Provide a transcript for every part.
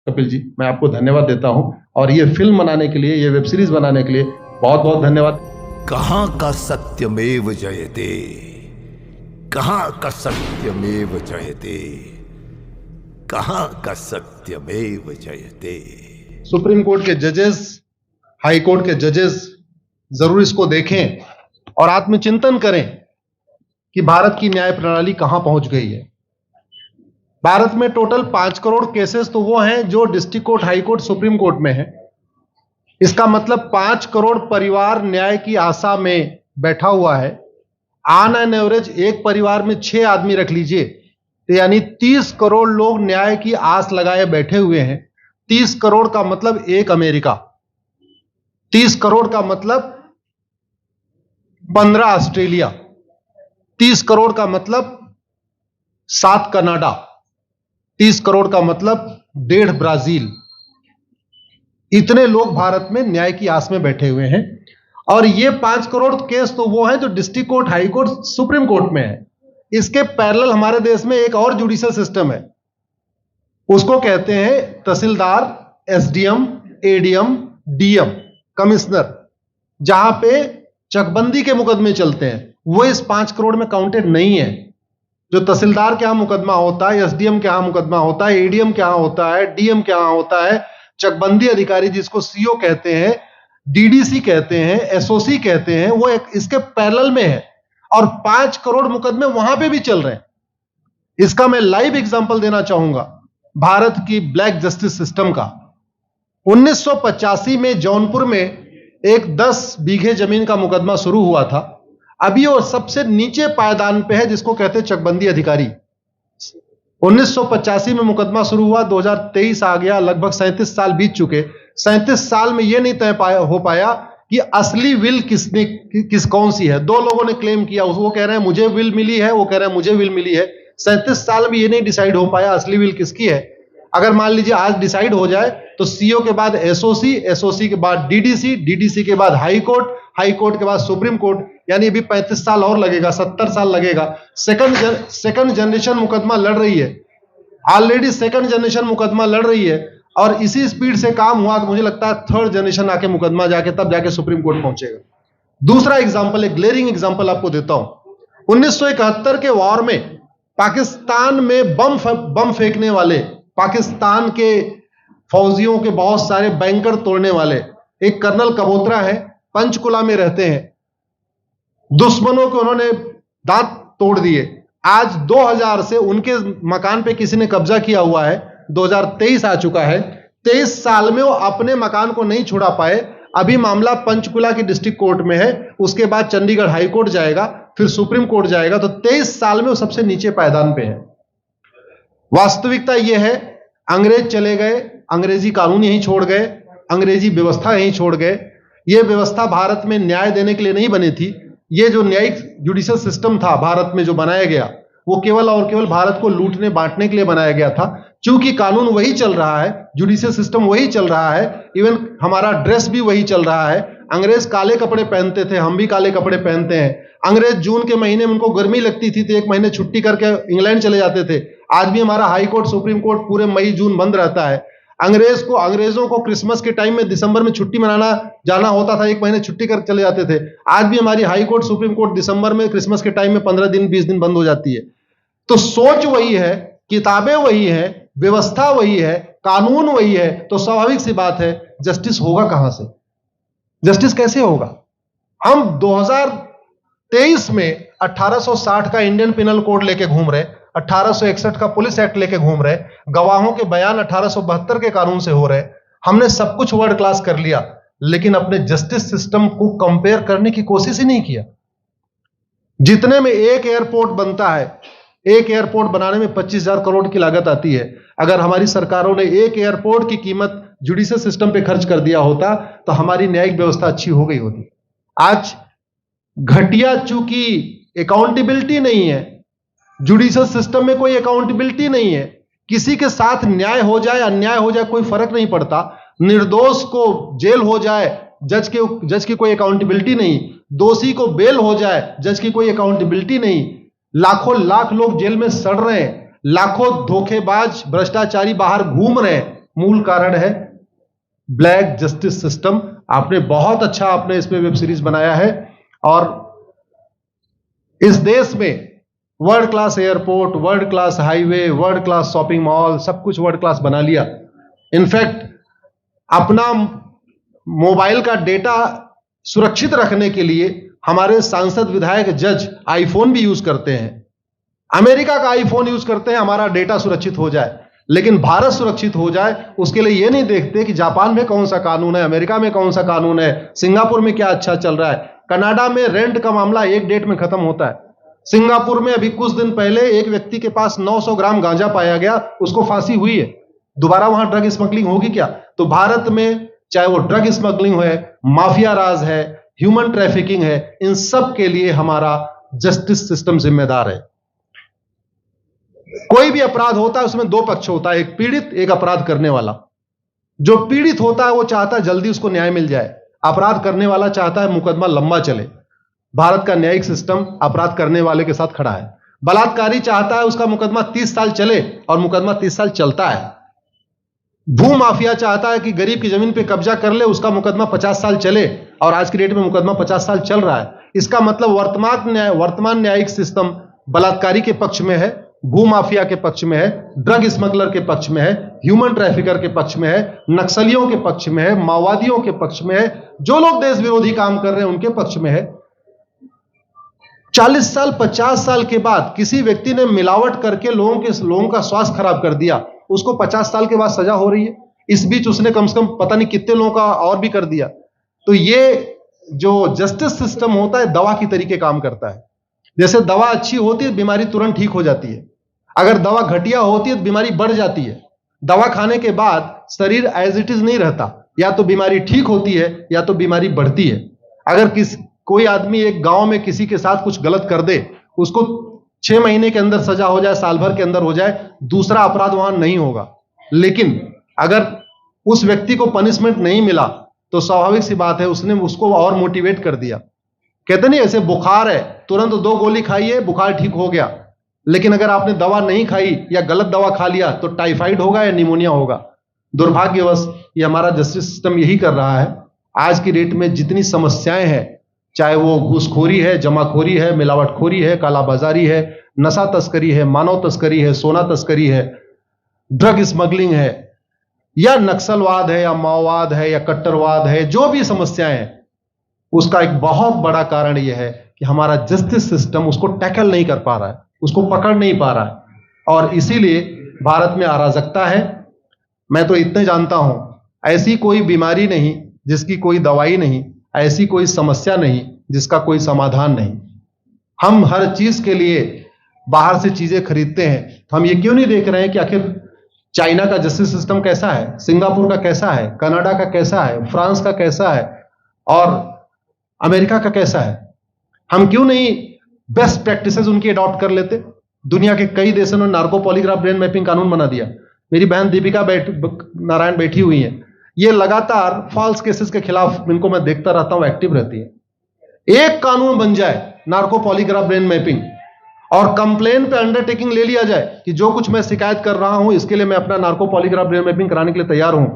कपिल जी, मैं आपको धन्यवाद देता हूं और ये फिल्म बनाने के लिए, ये वेब सीरीज बनाने के लिए बहुत बहुत धन्यवाद। कहां का सत्यमेव जयते, कहां का सत्यमेव जयते, कहां का सत्यमेव जयते। सुप्रीम कोर्ट के जजेस, हाई कोर्ट के जजेस जरूर इसको देखें और आत्मचिंतन करें कि भारत की न्याय प्रणाली कहां पहुंच गई है। भारत में टोटल 5 करोड़ केसेस तो वो हैं जो district court, high court, supreme court में है। इसका मतलब 5 करोड़ परिवार न्याय की आशा में बैठा हुआ है। ऑन एन एवरेज एक परिवार में 6 आदमी रख लीजिए, तो यानी 30 करोड़ लोग न्याय की आस लगाए बैठे हुए हैं। 30 करोड़ का मतलब एक अमेरिका, 30 करोड़ का मतलब 15 ऑस्ट्रेलिया, 30 करोड़ का मतलब 7 कनाडा, 30 करोड़ का मतलब 1.5 ब्राजील। इतने लोग भारत में न्याय की आस में बैठे हुए हैं। और ये 5 करोड़ केस तो वो हैं जो district court, high court, supreme court में है। इसके पैरेलल हमारे देश में एक और जुडिशियल सिस्टम है, उसको कहते हैं तहसीलदार, एसडीएम, एडीएम, डीएम, कमिश्नर, जहां पे चकबंदी के मुकदमे चलते हैं। वो इस 5 करोड़ में काउंटेड नहीं है। जो तहसीलदार के यहां मुकदमा होता है, एसडीएम के यहां मुकदमा होता है, एडीएम के यहां होता है, डीएम के यहां होता है, चकबंदी अधिकारी जिसको सीओ कहते हैं, डीडीसी कहते हैं, एसओसी कहते हैं, वो इसके पैरेलल में है और 5 करोड़ मुकदमे वहां पे भी चल रहे हैं। इसका मैं लाइव एग्जांपल देना चाहूंगा भारत की ब्लैक जस्टिस सिस्टम का। 1985 में जौनपुर में एक 10 बीघे जमीन का मुकदमा शुरू हुआ था। अभी वो सबसे नीचे पायदान पे है, जिसको कहते हैं चकबंदी अधिकारी। 1985 में मुकदमा शुरू हुआ, 2023 आ गया, लगभग 37 साल बीत चुके। 37 साल में यह नहीं तय हो पाया कि असली विल कौन सी है। 2 लोगों ने क्लेम किया, वो कह रहे हैं मुझे विल मिली है, वो कह रहे हैं मुझे विल मिली है। 37 साल में यह नहीं डिसाइड हो पाया असली विल किसकी है। अगर मान लीजिए आज डिसाइड हो जाए तो सीओ के बाद एसओसी, एसओसी के बाद डीडीसी, डीडीसी के बाद हाई कोर्ट, हाई कोर्ट के बाद सुप्रीम कोर्ट, यानी अभी 35 साल और लगेगा, 70 साल लगेगा। सेकंड जनरेशन मुकदमा लड़ रही है, ऑलरेडी सेकंड जनरेशन मुकदमा लड़ रही है और इसी स्पीड से काम हुआ तो मुझे लगता है थर्ड जनरेशन आके मुकदमा तब जाके सुप्रीम कोर्ट पहुंचेगा। दूसरा एग्जांपल, एक ग्लेरिंग एग्जांपल आपको देता हूं। 1971 के वॉर में पाकिस्तान में बम फेंकने वाले, पाकिस्तान के फौजियों के बहुत सारे बैंकर तोड़ने वाले एक कर्नल कबोत्रा है, पंचकुला में रहते हैं। दुश्मनों के उन्होंने दांत तोड़ दिए। आज 2000 से उनके मकान पे किसी ने कब्जा किया हुआ है। 2023 आ चुका है, 23 साल में वो अपने मकान को नहीं छुड़ा पाए। अभी मामला पंचकुला की डिस्ट्रिक्ट कोर्ट में है, उसके बाद चंडीगढ़ हाई कोर्ट जाएगा, फिर सुप्रीम कोर्ट जाएगा। तो 23 साल में वो सबसे नीचे पायदान पे है। वास्तविकता यह है, अंग्रेज चले गए, अंग्रेजी कानून यहीं छोड़ गए, अंग्रेजी व्यवस्था यहीं छोड़ गए। यह व्यवस्था भारत में न्याय देने के लिए नहीं बनी थी। यह जो न्यायिक जुडिशियल सिस्टम था भारत में जो बनाया गया, वो केवल और केवल भारत को लूटने बांटने के लिए बनाया गया था। क्योंकि कानून वही चल रहा है, जुडिशियल सिस्टम वही चल रहा है, इवन हमारा ड्रेस भी वही चल रहा है। अंग्रेज काले कपड़े पहनते थे, हम भी काले कपड़े पहनते हैं। अंग्रेज जून के महीने में उनको गर्मी लगती थी तो 1 महीने छुट्टी करके इंग्लैंड चले जाते थे। आज भी हमारा हाई कोर्ट, सुप्रीम कोर्ट पूरे मई जून बंद रहता है। अंग्रेजों को क्रिसमस के टाइम में दिसंबर में छुट्टी मनाना जाना होता था, 1 महीने छुट्टी कर चले जाते थे। आज भी हमारी हाई कोर्ट, सुप्रीम कोर्ट दिसंबर में, क्रिसमस के टाइम में 15 दिन 20 दिन बंद हो जाती है। तो सोच वही है, किताबें वही है, व्यवस्था वही है, कानून वही है, तो स्वाभाविक सी बात है जस्टिस होगा कहां से? जस्टिस कैसे होगा? हम 2023 में 1860 का इंडियन पिनल कोड लेके घूम रहे, 1861 का पुलिस एक्ट लेके घूम रहे, गवाहों के बयान 1872 के कानून से हो रहे। हमने सब कुछ वर्ल्ड क्लास कर लिया, लेकिन अपने जस्टिस सिस्टम को कंपेयर करने की कोशिश ही नहीं किया। जितने में एक एयरपोर्ट बनता है, एक एयरपोर्ट बनाने में 25,000 करोड़ की लागत आती है। अगर हमारी सरकारों ने एक एयरपोर्ट की कीमत जुडिशियल सिस्टम पे खर्च कर दिया होता तो हमारी न्यायिक व्यवस्था अच्छी हो गई होती। आज घटिया, चूंकि अकाउंटेबिलिटी नहीं है, जुडिशियल सिस्टम में कोई अकाउंटेबिलिटी नहीं है। किसी के साथ न्याय हो जाए, अन्याय हो जाए, कोई फर्क नहीं पड़ता। निर्दोष को जेल हो जाए, जज की कोई अकाउंटेबिलिटी नहीं। दोषी को बेल हो जाए, जज की कोई अकाउंटेबिलिटी नहीं। लाख लोग जेल में सड़ रहे हैं, लाखों धोखेबाज भ्रष्टाचारी बाहर घूम रहे हैं, मूल कारण है ब्लैक जस्टिस सिस्टम। आपने बहुत अच्छा आपने इस पे वेब सीरीज बनाया है, और इस देश में world class airport, world class highway, world class shopping mall, सब कुछ वर्ल्ड क्लास बना लिया। इनफैक्ट अपना मोबाइल का डेटा सुरक्षित रखने के लिए हमारे सांसद, विधायक, जज आईफोन भी यूज करते हैं। अमेरिका का आईफोन यूज करते हैं हमारा डेटा सुरक्षित हो जाए, लेकिन भारत सुरक्षित हो जाए उसके लिए यह नहीं देखते कि जापान में कौन सा कानून है, अमेरिका में कौन सा कानून है, सिंगापुर में क्या अच्छा चल रहा है। कनाडा में रेंट का मामला एक डेट में खत्म होता है। सिंगापुर में अभी कुछ दिन पहले एक व्यक्ति के पास 900 ग्राम गांजा पाया गया, उसको फांसी हुई है। दोबारा वहां ड्रग स्मगलिंग होगी क्या? तो भारत में चाहे वो ड्रग स्मगलिंग है, माफिया राज है, ह्यूमन ट्रैफिकिंग है, इन सब के लिए हमारा जस्टिस सिस्टम जिम्मेदार है। कोई भी अपराध होता है उसमें दो पक्ष होता है, एक पीड़ित, एक अपराध करने वाला। जो पीड़ित होता है वो चाहता है जल्दी उसको न्याय मिल जाए, अपराध करने वाला चाहता है मुकदमा लंबा चले। भारत का न्यायिक सिस्टम अपराध करने वाले के साथ खड़ा है। बलात्कारी चाहता है उसका मुकदमा 30 साल चले, और मुकदमा 30 साल चलता है। भू माफिया चाहता है कि गरीब की जमीन पे कब्जा कर ले, उसका मुकदमा 50 साल चले, और आज की डेट में मुकदमा 50 साल चल रहा है। इसका मतलब वर्तमान न्यायिक सिस्टम बलात्कारी के पक्ष में है, भू माफिया के पक्ष में है, ड्रग स्मगलर के पक्ष में है, ह्यूमन ट्रैफिकर के पक्ष में है, नक्सलियों के पक्ष में है, माओवादियों के पक्ष में है, जो लोग देश विरोधी काम कर रहे हैं उनके पक्ष में है। 40 साल 50 साल के बाद किसी व्यक्ति ने मिलावट करके लोगों का स्वास्थ्य खराब कर दिया, उसको 50 साल के बाद सजा हो रही है। इस बीच उसने कम से कम पता नहीं कितने लोगों का और भी कर दिया। तो ये जो जस्टिस सिस्टम होता है दवा की तरीके काम करता है। जैसे दवा अच्छी होती है बीमारी तुरंत ठीक हो जाती है, अगर दवा घटिया होती है तो बीमारी बढ़ जाती है। दवा खाने के बाद शरीर एज इट इज नहीं रहता, या तो बीमारी ठीक होती है या तो बीमारी बढ़ती है। अगर कोई आदमी एक गांव में किसी के साथ कुछ गलत कर दे, उसको 6 महीने के अंदर सजा हो जाए, साल भर के अंदर हो जाए, दूसरा अपराध वहां नहीं होगा। लेकिन अगर उस व्यक्ति को पनिशमेंट नहीं मिला तो स्वाभाविक सी बात है उसने उसको और मोटिवेट कर दिया। कहते नहीं ऐसे बुखार है, तुरंत 2 गोली खाइए बुखार ठीक हो गया, लेकिन अगर आपने दवा नहीं खाई या गलत दवा खा लिया तो टाइफाइड होगा या निमोनिया होगा। दुर्भाग्यवश ये हमारा जस्टिस सिस्टम यही कर रहा है। आज की डेट में जितनी समस्याएं हैं, चाहे वो घूसखोरी है, जमाखोरी है, मिलावटखोरी है, कालाबाजारी है, नशा तस्करी है, मानव तस्करी है, सोना तस्करी है, ड्रग स्मगलिंग है, या नक्सलवाद है, या माओवाद है, या कट्टरवाद है, जो भी समस्याएं हैं, उसका एक बहुत बड़ा कारण यह है कि हमारा जस्टिस सिस्टम उसको टैकल नहीं कर पा रहा है, उसको पकड़ नहीं पा रहा है, और इसीलिए भारत में अराजकता है। मैं तो इतने जानता हूं, ऐसी कोई बीमारी नहीं जिसकी कोई दवाई नहीं, ऐसी कोई समस्या नहीं जिसका कोई समाधान नहीं। हम हर चीज के लिए बाहर से चीजें खरीदते हैं, तो हम ये क्यों नहीं देख रहे हैं कि आखिर चाइना का जस्टिस सिस्टम कैसा है, सिंगापुर का कैसा है, कनाडा का कैसा है, फ्रांस का कैसा है, और अमेरिका का कैसा है। हम क्यों नहीं बेस्ट प्रैक्टिसेस उनकी अडॉप्ट कर लेते। दुनिया के कई देशों ने नार्को पॉलीग्राफ ब्रेन मैपिंग कानून बना दिया। मेरी बहन दीपिका नारायण बैठी हुई है, ये लगातार फॉल्स केसेस के खिलाफ, इनको मैं देखता रहता हूं, एक्टिव रहती है। एक कानून बन जाए नार्को पॉलीग्राफ ब्रेन मैपिंग, और कंप्लेन पे अंडरटेकिंग ले लिया जाए कि जो कुछ मैं शिकायत कर रहा हूं इसके लिए मैं अपना नार्को पॉलीग्राफ ब्रेन मैपिंग कराने के लिए तैयार हूं,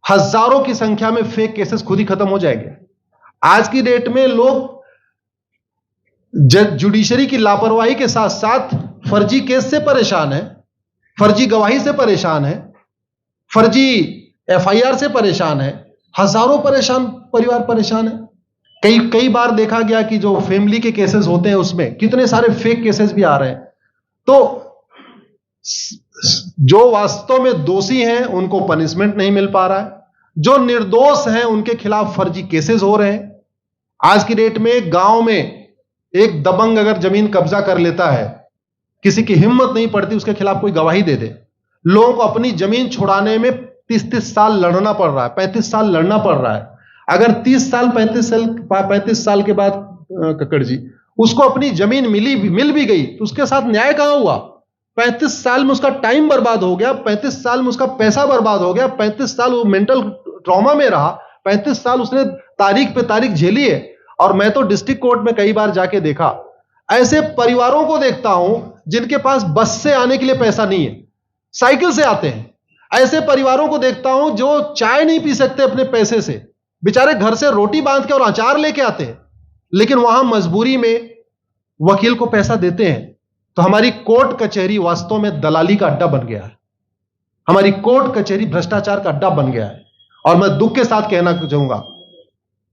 हजारों की संख्या में फेक केसेस खुद ही खत्म हो जाएंगे। आज की डेट में लोग जुडिशरी की लापरवाही के साथ साथ फर्जी केस से परेशान है, फर्जी गवाही से परेशान है, फर्जी एफआईआर से परेशान है, हजारों परिवार परेशान है। कई बार देखा गया कि जो फैमिली के केसेस होते हैं उसमें कितने सारे फेक केसेस भी आ रहे हैं। तो जो वास्तव में दोषी हैं उनको पनिशमेंट नहीं मिल पा रहा है, जो निर्दोष हैं उनके खिलाफ फर्जी केसेस हो रहे हैं। आज की डेट में गांव में एक दबंग अगर जमीन कब्जा कर लेता है, किसी की हिम्मत नहीं पड़ती उसके खिलाफ कोई गवाही दे दे। लोगों को अपनी जमीन छुड़ाने में 30 साल लड़ना पड़ रहा है, 35 साल लड़ना पड़ रहा है। अगर 30 साल 35 साल के बाद कक्कड़ जी उसको अपनी जमीन मिल भी गई तो उसके साथ न्याय कहां हुआ? 35 साल में उसका टाइम बर्बाद हो गया, 35 साल में उसका पैसा बर्बाद हो गया, 35 साल वो मेंटल ट्रॉमा में रहा, 35 साल उसने तारीख पे तारीख झेली है। और मैं तो डिस्ट्रिक्ट कोर्ट में कई बार जाके देखा, ऐसे परिवारों को देखता हूं जिनके पास बस से आने के लिए पैसा नहीं है, साइकिल से आते हैं। ऐसे परिवारों को देखता हूं जो चाय नहीं पी सकते अपने पैसे से, बेचारे घर से रोटी बांध के और अचार लेके आते हैं, लेकिन वहां मजबूरी में वकील को पैसा देते हैं। तो हमारी कोर्ट कचहरी वास्तव में दलाली का अड्डा बन गया है। हमारी कोर्ट कचहरी भ्रष्टाचार का अड्डा बन गया है। और मैं दुख के साथ कहना चाहूंगा,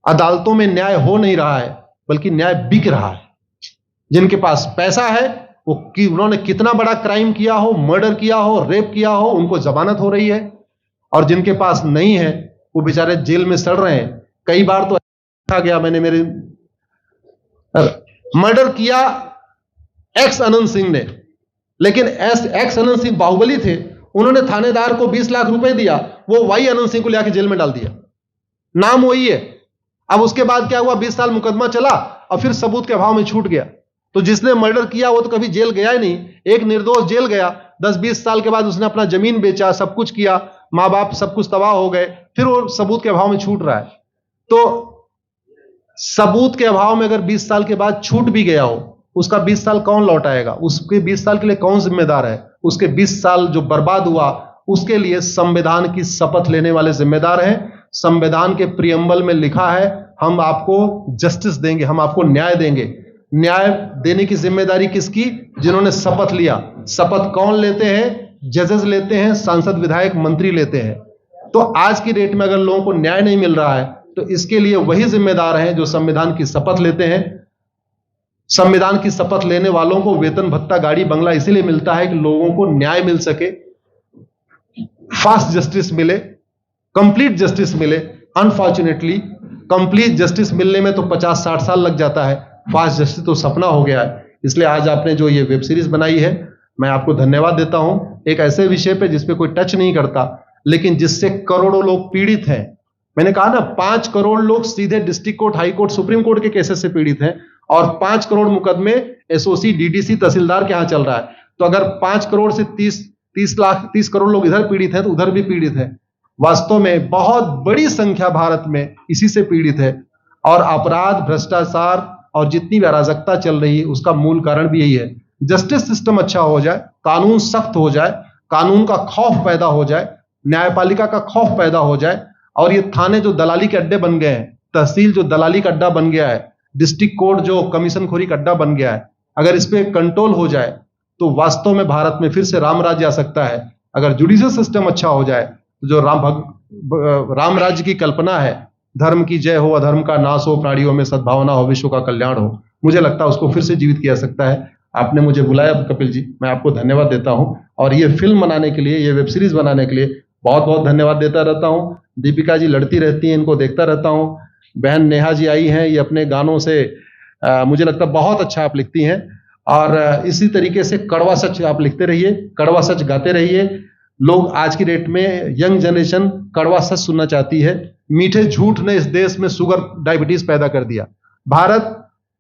अदालतों में न्याय हो नहीं रहा है, बल्कि न्याय बिक रहा है। जिनके पास पैसा है, वो कि उन्होंने कितना बड़ा क्राइम किया हो, मर्डर किया हो, रेप किया हो, उनको जमानत हो रही है। और जिनके पास नहीं है, वो बेचारे जेल में सड़ रहे हैं। कई बार तो देखा गया, मैंने मेरे मर्डर किया एक्स अनंत सिंह ने, लेकिन एक्स अनंत सिंह बाहुबली थे, उन्होंने थानेदार को 20 लाख रुपए दिया, वो वाई अनंत सिंह को लेकर जेल में डाल दिया। नाम वही है। अब उसके बाद क्या हुआ, 20 साल मुकदमा चला और फिर सबूत के अभाव में छूट गया। तो जिसने मर्डर किया वो तो कभी जेल गया ही नहीं। एक निर्दोष जेल गया, 10-20 साल के बाद उसने अपना जमीन बेचा, सब कुछ किया, मां बाप सब कुछ तबाह हो गए, फिर वो सबूत के अभाव में छूट रहा है। तो सबूत के अभाव में अगर 20 साल के बाद छूट भी गया हो, उसका 20 साल कौन लौटाएगा? उसके 20 साल के लिए कौन जिम्मेदार है? उसके 20 साल जो बर्बाद हुआ, उसके लिए संविधान की शपथ लेने वाले जिम्मेदार हैं। संविधान के प्रियम्बल में लिखा है, हम आपको जस्टिस देंगे, हम आपको न्याय देंगे। न्याय देने की जिम्मेदारी किसकी? जिन्होंने शपथ लिया। शपथ कौन लेते हैं? जजेस लेते हैं, सांसद, विधायक, मंत्री लेते हैं। तो आज की डेट में अगर लोगों को न्याय नहीं मिल रहा है, तो इसके लिए वही जिम्मेदार हैं जो संविधान की शपथ लेते हैं। संविधान की शपथ लेने वालों को वेतन, भत्ता, गाड़ी, बंगला इसीलिए मिलता है कि लोगों को न्याय मिल सके, फास्ट जस्टिस मिले, कंप्लीट जस्टिस मिले। अनफॉर्चुनेटली कंप्लीट जस्टिस मिलने में तो 50-60 साल लग जाता है, फास्ट जस्टिस तो सपना हो गया है। इसलिए आज आपने जो ये वेब सीरीज बनाई है, मैं आपको धन्यवाद देता हूं। एक ऐसे विषय पे जिसपे कोई टच नहीं करता, लेकिन जिससे करोड़ों लोग पीड़ित हैं। मैंने कहा ना, 5 करोड़ लोग सीधे district court, high court, supreme court के केसेस से पीड़ित हैं, और 5 करोड़ मुकदमे एसओसी, डीडीसी, तहसीलदार के यहां चल रहा है। तो अगर 5 करोड़ से 30 करोड़ लोग इधर पीड़ित हैं, तो उधर भी पीड़ित है। वास्तव में बहुत बड़ी संख्या भारत में इसी से पीड़ित है। और अपराध, भ्रष्टाचार और जितनी भी अराजकता चल रही है, उसका मूल कारण भी यही है। जस्टिस सिस्टम अच्छा हो जाए, कानून सख्त हो जाए, कानून का खौफ पैदा हो जाए, न्यायपालिका का खौफ पैदा हो जाए, और ये थाने जो दलाली के अड्डे बन गए हैं, तहसील जो दलाली का अड्डा बन गया है, डिस्ट्रिक्ट कोर्ट जो कमीशन खोरी का अड्डा बन गया है, अगर इस पे कंट्रोल हो जाए, तो वास्तव में भारत में फिर से राम राज्य आ सकता है। अगर जुडिशियल सिस्टम अच्छा हो जाए, तो जो राम राज्य की कल्पना है, धर्म की जय हो, अधर्म का नाश हो, प्राणियों में सद्भावना हो, विश्व का कल्याण हो, मुझे लगता है उसको फिर से जीवित किया सकता है। आपने मुझे बुलाया कपिल जी, मैं आपको धन्यवाद देता हूं। और ये फिल्म बनाने के लिए, ये वेब सीरीज बनाने के लिए बहुत बहुत धन्यवाद देता रहता हूं। दीपिका जी लड़ती रहती हैं, इनको देखता रहता हूं। बहन नेहा जी आई हैं, ये अपने गानों से मुझे लगता है बहुत अच्छा आप लिखती हैं। और इसी तरीके से कड़वा सच आप लिखते रहिए, कड़वा सच गाते रहिए। लोग आज की डेट में, यंग जनरेशन कड़वा सच सुनना चाहती है। मीठे झूठ ने इस देश में शुगर, डायबिटीज पैदा कर दिया। भारत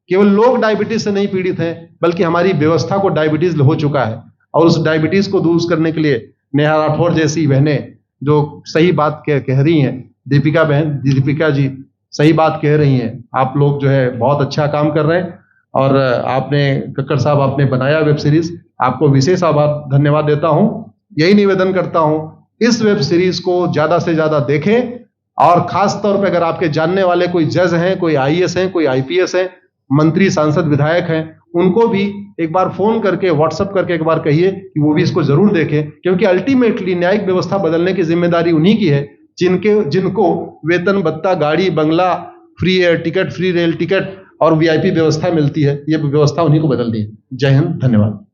केवल लोग डायबिटीज से नहीं पीड़ित हैं, बल्कि हमारी व्यवस्था को डायबिटीज हो चुका है। और उस डायबिटीज को दूर करने के लिए नेहा राठौर जैसी बहनें जो सही बात कह रही हैं, दीपिका जी सही बात कह रही हैं। आप लोग जो है बहुत अच्छा काम कर रहे हैं। और आपने, कक्कड़ साहब, आपने बनाया वेब सीरीज, आपको विशेष आभार, धन्यवाद देता हूं। यही निवेदन करता हूं, इस वेब सीरीज को ज्यादा से ज्यादा देखें। और खास तौर पे अगर आपके जानने वाले कोई जज हैं, कोई आईएएस हैं, कोई आईपीएस हैं, मंत्री, सांसद, विधायक हैं, उनको भी एक बार फोन करके, व्हाट्सएप करके एक बार कहिए कि वो भी इसको जरूर देखें। क्योंकि अल्टीमेटली न्यायिक व्यवस्था बदलने की जिम्मेदारी उन्हीं की है जिनको वेतन, भत्ता, गाड़ी, बंगला, free air ticket, free rail ticket और वीआईपी व्यवस्था मिलती है। ये व्यवस्था उन्हीं को बदलनी है। जय हिंद, धन्यवाद।